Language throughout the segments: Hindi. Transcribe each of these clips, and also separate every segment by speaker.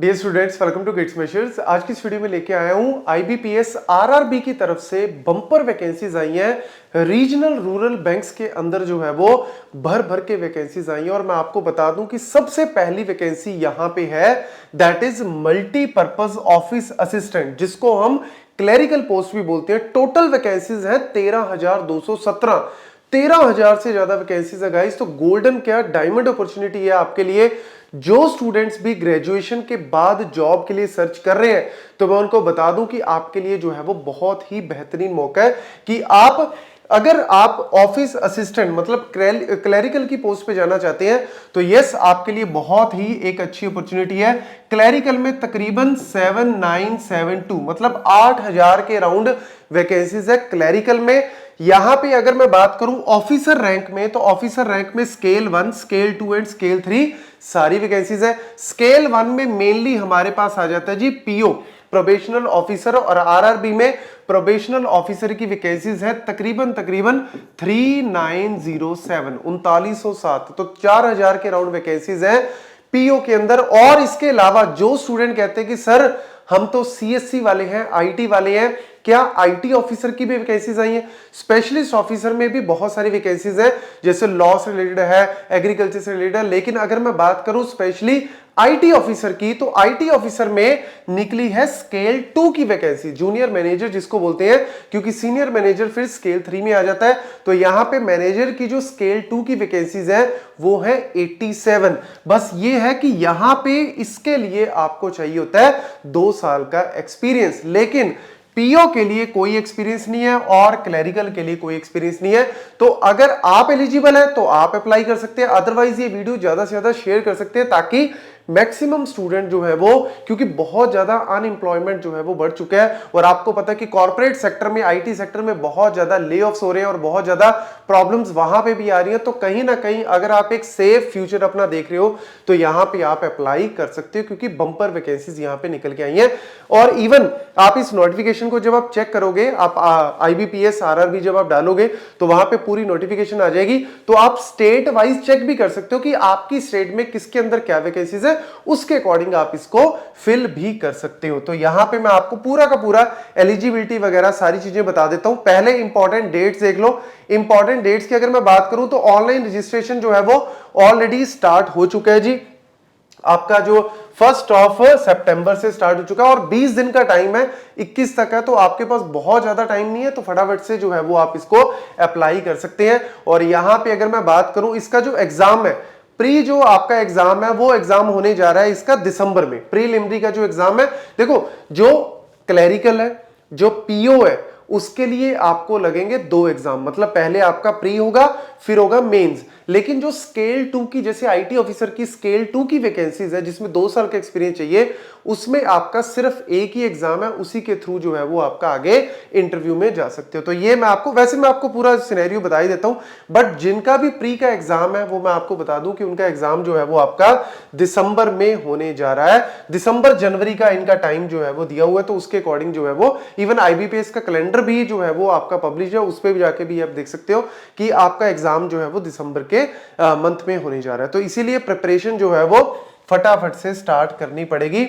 Speaker 1: Dear students, welcome to kids measures. आज की इस वीडियो में लेके आया हूं आईबीपीएस आरआरबी की तरफ से बम्पर वैकेंसीज आई हैं। रीजनल रूरल बैंक्स के अंदर जो है वो भर भर के वैकेंसीज आई हैं और मैं आपको बता दूं कि सबसे पहली वैकेंसी यहां पे है, that is multipurpose office assistant, जिसको हम क्लरिकल पोस्ट भी बोलते हैं। टोटल वैकेंसीज हैं 13,217। 13,000 से ज्यादा वैकेंसीज है गाइस। तो गोल्डन क्या डायमंड अपॉर्चुनिटी है आपके लिए। जो स्टूडेंट्स भी ग्रेजुएशन के बाद जॉब के लिए सर्च कर रहे हैं, तो मैं उनको बता दूं कि आपके लिए जो है वो बहुत ही बेहतरीन मौका है कि अगर आप ऑफिस असिस्टेंट मतलब क्लरिकल की पोस्ट पे जाना चाहते हैं, तो यस, आपके लिए बहुत ही एक अच्छी अपॉर्चुनिटी है। क्लरिकल में तकरीबन 7972 मतलब 8,000 के राउंड वैकेंसीज है क्लरिकल में। यहां पे अगर मैं बात करूं ऑफिसर रैंक में, तो ऑफिसर रैंक में स्केल 1, स्केल 2 एंड स्केल 3 सारी वैकेंसीज है। स्केल 1 में मेनली हमारे पास आ जाता है जी पीओ, प्रोबेशनल ऑफिसर, और आरआरबी में प्रोबेशनल ऑफिसर की वैकेंसीज है तकरीबन 3907 3907। तो 4,000 के राउंड वैकेंसीज है पीओ के अंदर। और इसके अलावा जो स्टूडेंट कहते हैं कि सर हम तो सीएससी वाले हैं, आईटी वाले हैं, क्या आईटी ऑफिसर की भी वैकेंसीज आई हैं? स्पेशलिस्ट ऑफिसर में भी बहुत सारी वैकेंसीज हैं, जैसे लॉ से रिलेटेड है, एग्रीकल्चर से रिलेटेड है। लेकिन अगर मैं बात करूं स्पेशली आईटी ऑफिसर की, तो आईटी ऑफिसर में निकली है स्केल 2 की वैकेंसी, जूनियर मैनेजर जिसको बोलते हैं, क्योंकि सीनियर मैनेजर फिर स्केल 3 में आ जाता है। तो यहां पे मैनेजर की जो स्केल 2 की वैकेंसीज है वो है 87। बस ये है कि यहां पे इसके लिए आपको चाहिए होता है 2 साल का एक्सपीरियंस, लेकिन पीओ के लिए कोई एक्सपीरियंस नहीं है और क्लरिकल के लिए कोई एक्सपीरियंस नहीं है। तो अगर आप एलिजिबल है तो आप अप्लाई कर सकते हैं, अदरवाइज ये वीडियो ज्यादा से ज्यादा शेयर कर सकते हैं ताकि मैक्सिमम स्टूडेंट जो है वो, क्योंकि बहुत ज्यादा अनएम्प्लॉयमेंट जो है वो बढ़ चुका है और आपको पता है कि कॉर्पोरेट सेक्टर में, आईटी सेक्टर में बहुत ज्यादा ले ऑफ्स हो रहे हैं और बहुत ज्यादा प्रॉब्लम्स वहां पे भी आ रही हैं। तो कहीं ना कहीं अगर आप एक सेफ फ्यूचर अपना देख रहे हो तो यहां पे आप अप्लाई कर सकते हो, क्योंकि बंपर वैकेंसीज यहां पे निकल के आई हैं। और इवन आप इस नोटिफिकेशन को जब आप चेक करोगे, आप आईबीपीएस आरआरबी जब आप डालोगे तो वहां पे पूरी नोटिफिकेशन आ जाएगी। तो आप स्टेट वाइज चेक भी कर सकते हो कि आपकी स्टेट में किसके अंदर क्या वैकेंसीज है, उसके अकॉर्डिंग आप इसको फिल भी कर सकते हो। तो यहां पे मैं आपको पूरा का पूरा एलिजिबिलिटी वगैरह सारी चीजें बता देता हूं। पहले इंपॉर्टेंट डेट्स देख लो। इंपॉर्टेंट डेट्स की अगर मैं बात करूं तो ऑनलाइन रजिस्ट्रेशन जो है वो ऑलरेडी स्टार्ट हो चुका है जी। आपका जो 1 सितंबर से स्टार्ट हो चुका है और 20 दिन का टाइम है, 21 तक है। तो आपके पास बहुत ज्यादा टाइम नहीं है, तो फटाफट से जो है वो आप इसको अप्लाई कर सकते हैं। और यहां पे अगर मैं बात करूं, इसका जो एग्जाम है, प्री जो आपका एग्जाम है वो एग्जाम होने जा रहा है इसका दिसंबर में। प्रीलिमिनरी का जो एग्जाम है, देखो जो क्लरिकल है, जो पीओ है, उसके लिए आपको लगेंगे 2 एग्जाम, मतलब पहले आपका प्री होगा फिर होगा मेंस। लेकिन जो स्केल 2 की, जैसे आईटी ऑफिसर की स्केल 2 की वैकेंसीज है जिसमें 2 साल का एक्सपीरियंस चाहिए, उसमें आपका सिर्फ एक ही एग्जाम है, उसी के थ्रू जो है वो आपका आगे इंटरव्यू में जा सकते हो। तो ये मैं आपको, वैसे मैं आपको पूरा सिनेरियो बता ही देता हूं, बट जिनका भी प्री का एग्जाम है वो मैं आपको बता दूं कि उनका एग्जाम जो है वो आपका दिसंबर में होने जा रहा है। दिसंबर जनवरी का इनका टाइम जो है वो दिया हुआ है, तो उसके अकॉर्डिंग जो है वो इवन आईबीपीएस का कैलेंडर भी जो है वो आपका पब्लिश है, उस पर भी जाके भी आप देख सकते हो कि आपका एग्जाम जो है वो दिसंबर के मंथ में होने जा रहा है। तो इसीलिए प्रिपरेशन जो है वो फटाफट से स्टार्ट करनी पड़ेगी।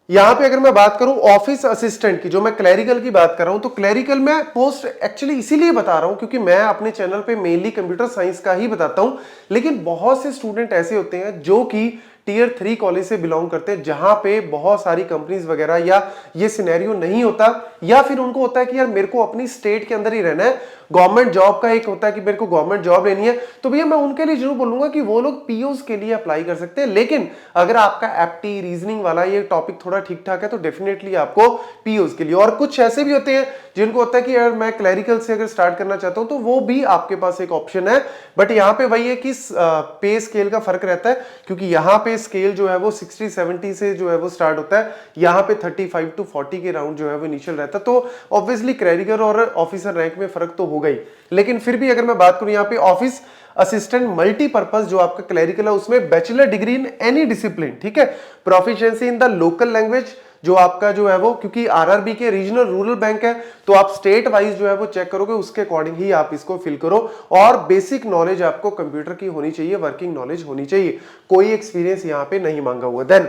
Speaker 1: यहां पे अगर मैं बात करूं ऑफिस असिस्टेंट की, जो मैं क्लरिकल की बात कर रहा हूं, तो क्लरिकल में पोस्ट एक्चुअली इसीलिए बता रहा हूं क्योंकि मैं अपने चैनल पे मेनली कंप्यूटर साइंस का ही बताता हूं, लेकिन बहुत से स्टूडेंट ऐसे होते हैं जो कि टियर 3 कॉलेज से बिलोंग करते हैं, जहां पे बहुत सारी कंपनीज वगैरह या ये सिनेरियो नहीं होता, या फिर उनको होता है कि यार मेरे को अपनी स्टेट के अंदर ही रहना है, गवर्नमेंट जॉब का एक होता है कि मेरे को गवर्नमेंट जॉब लेनी है। तो भैया मैं उनके लिए जरूर बोलूंगा कि वो लोग पीओस के लिए अप्लाई कर सकते हैं, लेकिन अगर आपका एप्टी रीजनिंग वाला ये टॉपिक थोड़ा ठीक ठाक है तो डेफिनेटली आपको पीओस के लिए। और कुछ ऐसे भी होते हैं जिनको होता है कि यार मैं क्लरिकल से अगर स्टार्ट करना चाहता हूं, तो वो भी आपके पास एक ऑप्शन है। बट यहां पे वही है कि पे स्केल का फर्क रहता है, क्योंकि यहां पे स्केल जो है वो 60-70 से जो है वो स्टार्ट होता है, यहां पे 35 to 40 के राउंड जो है वो इनिशियल रहता है। तो ऑब्वियसली क्लरिकल और ऑफिसर रैंक में फर्क तो होगा ही, लेकिन फिर भी अगर मैं बात करूं यहाँ पे ऑफिस असिस्टेंट मल्टीपर्पज जो आपका क्लरिकल है, उसमें bachelor degree in any discipline, ठीक है, proficiency in the local language जो आपका जो है वो, क्योंकि आरआरबी के रीजनल रूरल बैंक है, तो आप स्टेट वाइज जो है वो चेक करोगे, उसके अकॉर्डिंग ही आप इसको फिल करो। और बेसिक नॉलेज आपको कंप्यूटर की होनी चाहिए, वर्किंग नॉलेज होनी चाहिए, कोई एक्सपीरियंस यहाँ पे नहीं मांगा हुआ। देन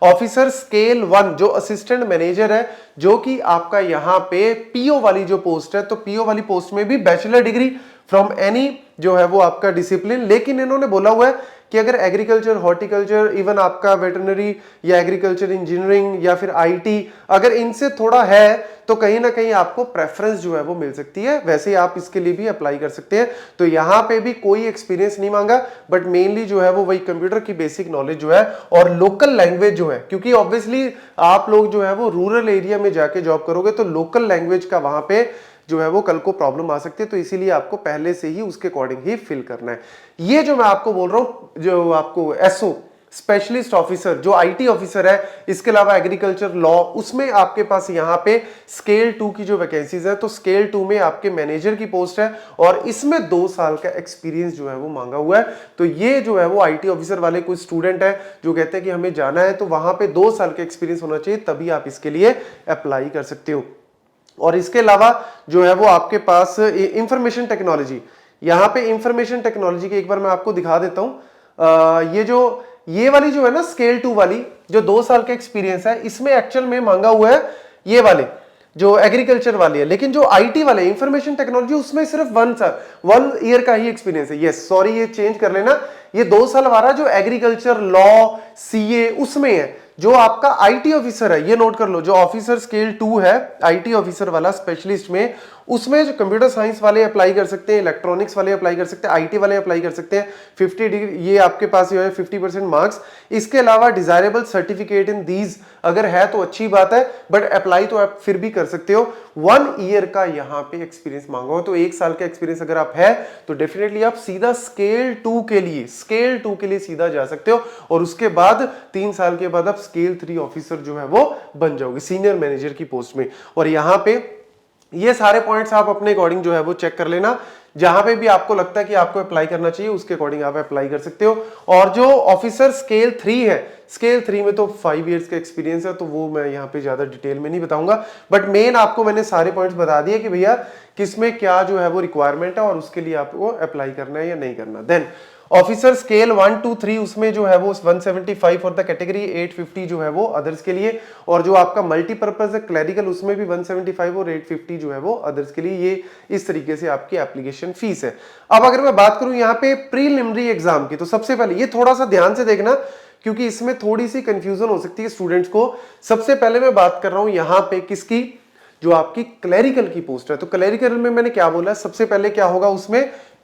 Speaker 1: ऑफिसर स्केल 1 जो असिस्टेंट मैनेजर है, जो कि आपका यहां पे पीओ वाली जो पोस्ट है, तो पीओ वाली पोस्ट में भी बैचलर डिग्री फ्रॉम एनी जो है वो आपका डिसिप्लिन, लेकिन इन्होंने बोला हुआ है कि अगर एग्रीकल्चर, हॉर्टिकल्चर, इवन आपका वेटरनरी या एग्रीकल्चर इंजीनियरिंग या फिर आईटी, अगर इनसे थोड़ा है तो कहीं ना कहीं आपको प्रेफरेंस जो है वो मिल सकती है। वैसे आप इसके लिए भी अप्लाई कर सकते हैं। तो यहां पे भी कोई एक्सपीरियंस नहीं मांगा, बट मेनली जो है वो वही कंप्यूटर की बेसिक नॉलेज जो है और लोकल लैंग्वेज जो है, क्योंकि ऑब्वियसली आप लोग जो है वो रूरल एरिया में जाके जॉब करोगे तो लोकल लैंग्वेज का वहां पे जो है वो कल को प्रॉब्लम आ सकती है, तो इसीलिए आपको पहले से ही उसके अकॉर्डिंग ही फिल करना है। ये जो मैं आपको बोल रहा हूं, जो आपको एसओ स्पेशलिस्ट ऑफिसर जो आईटी ऑफिसर है, इसके अलावा एग्रीकल्चर लॉ, उसमें आपके पास यहां पे स्केल 2 की जो वैकेंसीज है, तो स्केल 2 में आपके मैनेजर की पोस्ट है और इसमें 2 साल का एक्सपीरियंस जो है वो मांगा हुआ है। तो ये जो है वो आईटी ऑफिसर वाले कोई स्टूडेंट है जो कहते हैं कि हमें जाना है, तो वहां पे 2 साल का एक्सपीरियंस होना चाहिए, तभी आप इसके लिए अप्लाई कर सकते हो। और इसके अलावा जो है वो आपके पास इंफॉर्मेशन टेक्नोलॉजी, यहां पे इंफॉर्मेशन टेक्नोलॉजी की एक बार मैं आपको दिखा देता हूं। ये वाली जो है ना स्केल 2 वाली जो 2 साल का एक्सपीरियंस है, इसमें एक्चुअल में मांगा हुआ है ये वाले जो एग्रीकल्चर वाली है, लेकिन जो आईटी वाले इंफॉर्मेशन टेक्नोलॉजी उसमें सिर्फ 1 ईयर का ही एक्सपीरियंस है। यस सॉरी, ये चेंज कर लेना, ये 2 साल वाला जो एग्रीकल्चर लॉ सीए उसमें है। जो आपका आईटी ऑफिसर है, ये नोट कर लो, जो ऑफिसर स्केल 2 है आईटी ऑफिसर वाला स्पेशलिस्ट में, उसमें जो कंप्यूटर साइंस वाले अप्लाई कर सकते हैं, इलेक्ट्रॉनिक्स वाले अप्लाई कर सकते हैं, आईटी वाले अप्लाई कर सकते हैं। 50 डिग्री ये आपके पास जो है 50% मार्क्स। इसके अलावा डिजायरेबल सर्टिफिकेट इन दीज अगर है तो अच्छी बात है, बट अप्लाई तो आप फिर भी कर सकते हो। 1 ईयर का यहाँ पे एक्सपीरियंस मांगा हो, तो 1 साल का एक्सपीरियंस अगर आप है तो डेफिनेटली आप सीधा स्केल 2 के लिए सीधा जा सकते हो, और उसके बाद 3 साल के बाद आप स्केल 3 ऑफिसर जो है वो बन जाओगे सीनियर मैनेजर की पोस्ट में। और यहाँ पे ये सारे पॉइंट्स आप अपने अकॉर्डिंग जो है वो चेक कर लेना, जहां पे भी आपको लगता है कि आपको अप्लाई करना चाहिए उसके अकॉर्डिंग आप अप्लाई कर सकते हो। और जो ऑफिसर स्केल 3 है, स्केल 3 में तो 5 इयर्स का एक्सपीरियंस है, तो वो मैं यहाँ पे ज्यादा डिटेल में नहीं बताऊंगा, बट मेन आपको मैंने सारे पॉइंट्स बता दिए कि भैया किसमें क्या जो है वो रिक्वायरमेंट है और उसके लिए आपको अप्लाई करना है या नहीं करना। देन ऑफिसर स्केल 1 2 3 उसमें जो है वो 175 फॉर द कैटेगरी, 850 जो है वो अदर्स के लिए, और जो आपका मल्टीपर्पज है क्लैरिकल उसमें भी 175 और 850 जो है वो अदर्स के लिए। ये इस तरीके से आपकी एप्लीकेशन फीस है। अब अगर मैं बात करूं यहाँ पे प्रीलिमिनरी एग्जाम की, तो सबसे पहले ये थोड़ा सा ध्यान से देखना क्योंकि इसमें थोड़ी सी कंफ्यूजन हो सकती है स्टूडेंट्स को। सबसे पहले मैं बात कर रहा हूं यहाँ पे किसकी, जो आपकी क्लैरिकल की पोस्ट है। तो क्लैरिकल में मैंने क्या बोला, सबसे पहले क्या होगा उसमें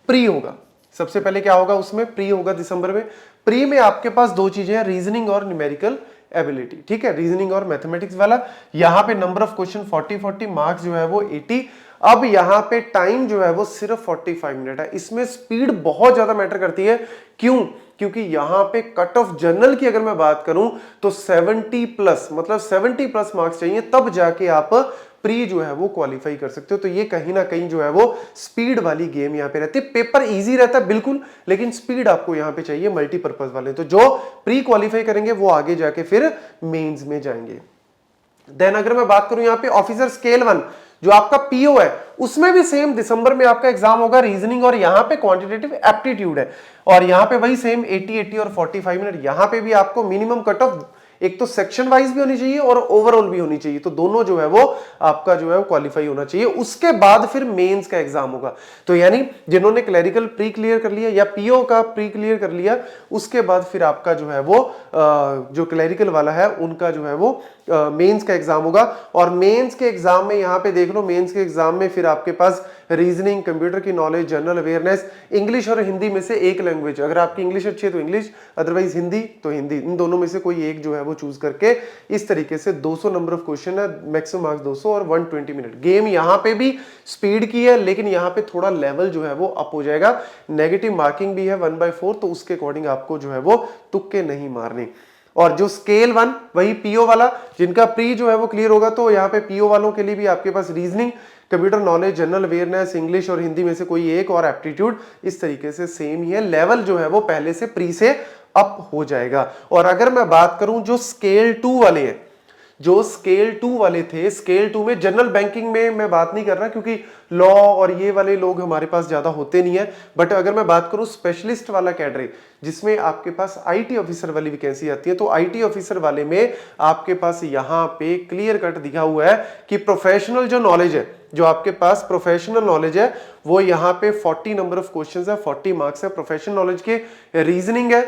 Speaker 1: प्री होगा, सबसे पहले क्या होगा उसमें प्री होगा दिसंबर में। प्री में आपके पास 2 चीजें हैं, रीजनिंग और न्यूमेरिकल एबिलिटी, ठीक है, रीजनिंग और मैथमेटिक्स वाला। यहां पे नंबर ऑफ क्वेश्चन 40 मार्क्स जो है वो 80। अब यहां पे टाइम जो है वो सिर्फ 45 मिनट है। इसमें स्पीड बहुत ज्यादा मैटर करती है। क्यों? क्योंकि यहां पे कट ऑफ जनरल की अगर मैं बात करूं तो 70 प्लस, मतलब 70 प्लस मार्क्स चाहिए, तब जाके आप प्री जो है वो क्वालिफाई कर सकते हो। तो ये कहीं ना कहीं जो है वो स्पीड वाली गेम यहाँ पे रहती है। पेपर इजी रहता है बिल्कुल, लेकिन स्पीड आपको यहाँ पे चाहिए मल्टीपर्पज वाले। तो जो प्री क्वालिफाई करेंगे वो आगे जाके फिर मेंस में जाएंगे। देन अगर मैं बात करूं यहाँ पे ऑफिसर स्केल 1 जो आपका पीओ है, उसमें भी सेम दिसंबर में आपका एग्जाम होगा, रीजनिंग और यहाँ पे क्वांटिटेटिव एप्टीट्यूड है, और यहाँ पे वही सेम 80 और 45 मिनट। यहाँ पे भी आपको मिनिमम कट ऑफ एक तो सेक्शन वाइज भी होनी चाहिए और ओवरऑल भी होनी चाहिए, तो दोनों जो है वो आपका जो है वो क्वालिफाई होना चाहिए। उसके बाद फिर मेंस का एग्जाम होगा। तो यानी जिन्होंने क्लैरिकल प्री क्लियर कर लिया या पीओ का प्री क्लियर कर लिया, उसके बाद फिर आपका जो है वो जो क्लैरिकल वाला है उनका जो है वो मेंस का एग्जाम होगा। और मेंस के एग्जाम में यहाँ पे देख लो, मेंस के एग्जाम में फिर आपके पास रीजनिंग, कंप्यूटर की नॉलेज, जनरल अवेयरनेस, इंग्लिश और हिंदी में से एक लैंग्वेज, अगर आपकी इंग्लिश अच्छी है तो इंग्लिश, अदरवाइज हिंदी तो हिंदी, इन दोनों में से कोई एक जो है वो चूज करके इस तरीके से 200 नंबर ऑफ क्वेश्चन है, मैक्सिमम मार्क्स 200 और 120 मिनट। गेम यहाँ पे भी स्पीड की है, लेकिन यहाँ पे थोड़ा लेवल जो है वो अप हो जाएगा। नेगेटिव मार्किंग भी है 1/4, तो उसके अकॉर्डिंग आपको जो है वो तुक्के नहीं मारने। और जो स्केल 1 वही पीओ वाला, जिनका प्री जो है वो क्लियर होगा, तो यहाँ पे पीओ वालों के लिए भी आपके पास reasoning, computer knowledge, general awareness, English और हिंदी में से कोई एक, और एप्टीट्यूड इस तरीके से सेम ही है। लेवल जो है वो पहले से प्री से अप हो जाएगा। और अगर मैं बात करूं जो स्केल 2 वाले हैं, जो स्केल 2 वाले थे, स्केल 2 में जनरल बैंकिंग में मैं बात नहीं कर रहा क्योंकि लॉ और ये वाले लोग हमारे पास ज्यादा होते नहीं है, बट अगर मैं बात करूं स्पेशलिस्ट वाला कैडरे जिसमें आपके पास आईटी ऑफिसर वाली वैकेंसी आती है, तो आईटी ऑफिसर वाले में आपके पास यहां पे क्लियर कट दिखा हुआ है कि प्रोफेशनल जो नॉलेज है, जो आपके पास प्रोफेशनल नॉलेज है वो यहाँ पे 40 नंबर ऑफ क्वेश्चंस है, 40 मार्क्स है प्रोफेशनल नॉलेज के। रीजनिंग है,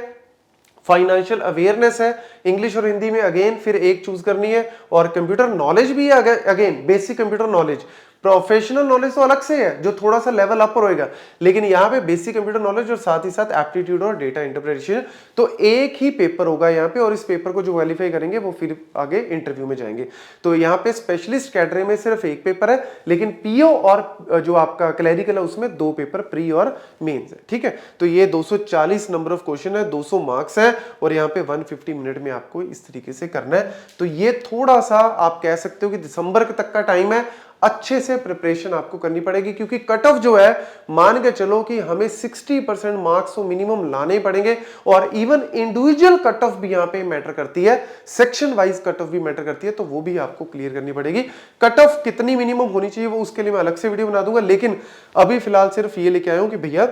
Speaker 1: फाइनेंशियल अवेयरनेस है, इंग्लिश और हिंदी में अगेन फिर एक चूज करनी है, और कंप्यूटर नॉलेज भी है, again basic computer knowledge. Professional knowledge तो अलग से है जो थोड़ा सा लेवल अप होएगा, लेकिन यहाँ पे बेसिक कंप्यूटर नॉलेज और साथ ही साथ एप्टीट्यूड और डेटा इंटरप्रिटेशन। तो एक ही पेपर होगा यहाँ पे, और इस पेपर को जो क्वालिफाई करेंगे वो फिर आगे इंटरव्यू में जाएंगे। तो यहाँ पे स्पेशलिस्ट कैटेगरी में सिर्फ एक पेपर है, लेकिन पीओ और जो आपका क्लैरिकल है उसमें 2 पेपर प्री और मेंस है। ठीक है, तो ये 240 नंबर ऑफ क्वेश्चन है, 200 मार्क्स है, और यहाँ पे 150 मिनट में आपको इस तरीके से करना है। तो ये थोड़ा सा आप कह सकते हो कि दिसंबर तक का टाइम है, अच्छे से प्रिपरेशन आपको करनी पड़ेगी, क्योंकि कट ऑफ जो है मान के चलो कि हमें 60% मार्क्स तो मिनिमम लाने पड़ेंगे, और इवन इंडिविजुअल कट ऑफ भी यहां पे मैटर करती है, सेक्शन वाइज कट ऑफ भी मैटर करती है, तो वो भी आपको क्लियर करनी पड़ेगी। कट ऑफ कितनी मिनिमम होनी चाहिए वो उसके लिए मैं अलग से वीडियो बना दूंगा, लेकिन अभी फिलहाल सिर्फ ये लेके आया हूं कि भैया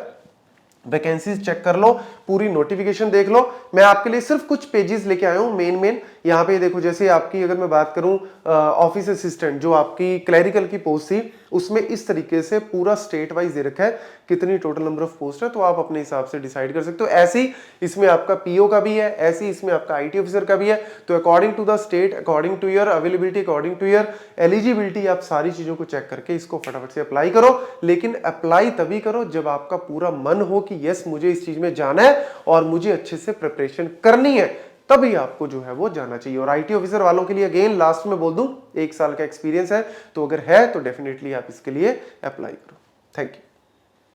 Speaker 1: वैकेंसीज चेक कर लो, पूरी नोटिफिकेशन देख लो। मैं आपके लिए सिर्फ कुछ पेजेस लेके आया हूं मेन। यहाँ पे देखो, जैसे आपकी अगर मैं बात करूं ऑफिस असिस्टेंट जो आपकी क्लैरिकल की पोस्ट थी, उसमें इस तरीके से पूरा स्टेट वाइज दे रखा है कितनी टोटल नंबर ऑफ पोस्ट है, तो आप अपने हिसाब से डिसाइड कर सकते हो। ऐसे ही इसमें आपका पीओ का भी है, ऐसे ही इसमें आपका आईटी ऑफिसर का भी है। तो according to the state, according to your availability, according to your eligibility, आप सारी चीजों को चेक करके इसको फटाफट से अप्लाई करो। लेकिन अप्लाई तभी करो जब आपका पूरा मन हो कि यस मुझे इस चीज में जाना है और मुझे अच्छे से प्रिपरेशन करनी है, तभी आपको जो है वो जाना चाहिए। और आईटी ऑफिसर वालों के लिए अगेन लास्ट में बोल दूं, 1 साल का एक्सपीरियंस है, तो अगर है तो डेफिनेटली आप इसके लिए अप्लाई करो। Thank you.